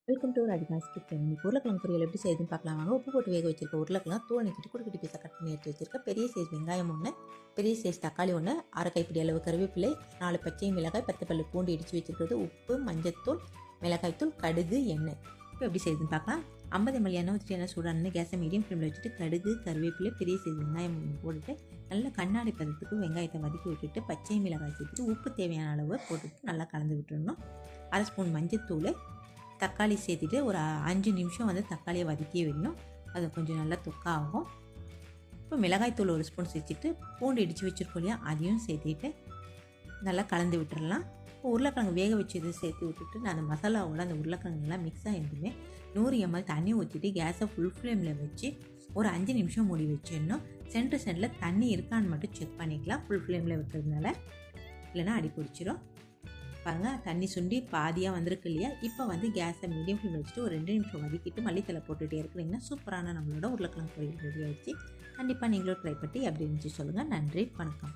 Welcome to Radhika's kitchen. இன்னைக்கு உருளைக்கிழங்கு பொரியல் எப்படி செய்யுதுன்னு பார்க்கலாம் வாங்க. உப்பு போட்டு வேக வச்சிருக்க உருளைக்கிழங்கு தோல் நீக்கிட்டு குட்டி குட்டி பீஸாக கட் பண்ணி எடுத்து வச்சிருக்க பெரிய சைஸ் வெங்காயம் ஒன்று, பெரிய சைஸ் தக்காளி ஒன்று, அரை கைப்பிடி அளவு கருவேப்பிலை, 4 பச்சை மிளகாய், 10 பல்லு பூண்டு இடித்து வச்சிருக்கிறது, உப்பு, மஞ்சத்தூள், மிளகாய்த்தூள், கடுகு, எண்ணெய். இப்போ எப்படி செய்யுதுன்னு பார்க்கலாம். 50 ml எண்ணெய் ஊற்றிட்டு எண்ணெய் சூடான கேஸை மீடியம் ஃப்ளேமில் வச்சுட்டு கடுகு, கருவேப்பிலை, பெரிய சைஸ் வெங்காயம் போட்டுட்டு நல்லா கண்ணாடி பதத்துக்கு வெங்காயத்தை வதக்கி விட்டுட்டு பச்சை மிளகாய் சேர்த்துட்டு உப்பு தேவையான அளவு போட்டுட்டு நல்லா கலந்து விட்டுடணும். அரை ஸ்பூன் மஞ்சத்தூள், தக்காளி சேர்த்துட்டு ஒரு 5 நிமிஷம் தக்காளியை வதக்கி விடணும். அது கொஞ்சம் நல்லா தொக்காகும். இப்போ மிளகாய்த்தூள் 1 ஸ்பூன் சேர்த்துட்டு பூண்டு இடித்து வச்சுருக்கோம் இல்லையா, அதையும் சேர்த்துட்டு நல்லா கலந்து விட்டுடலாம். இப்போ உருளைக்கிழங்கு வேக வச்சது சேர்த்து விட்டுட்டு நான் அந்த மசாலாவோட அந்த உருளைக்கிழங்குலாம் மிக்ஸ் ஆகிருந்துமே 100 ml தண்ணி ஊற்றிட்டு கேஸை ஃபுல் ஃப்ளேமில் வச்சு ஒரு 5 நிமிஷம் மூடி வச்சிடணும். சென்டரில் தண்ணி இருக்கான்னு மட்டும் செக் பண்ணிக்கலாம், ஃபுல் ஃப்ளேமில் வைக்கிறதுனால, இல்லைனா அடி பிடிச்சிரும். பாருங்கள், தண்ணி சுண்டி பாதியாக வந்திருக்கு இல்லையா. இப்போ கேஸை மீடியம் ஃப்ளேமில் வச்சுட்டு ஒரு 2 நிமிஷம் வதக்கிட்டு மல்லித்தலை போட்டுகிட்டே இருக்கிறீங்கன்னா சூப்பரான நம்மளோட உருளைக்கிழங்கு பொரியல் ரெடி ஆகிடுச்சு. கண்டிப்பாக நீங்களும் ட்ரை பண்ணி எப்படி இருந்துச்சு சொல்லுங்கள். நன்றி, வணக்கம்.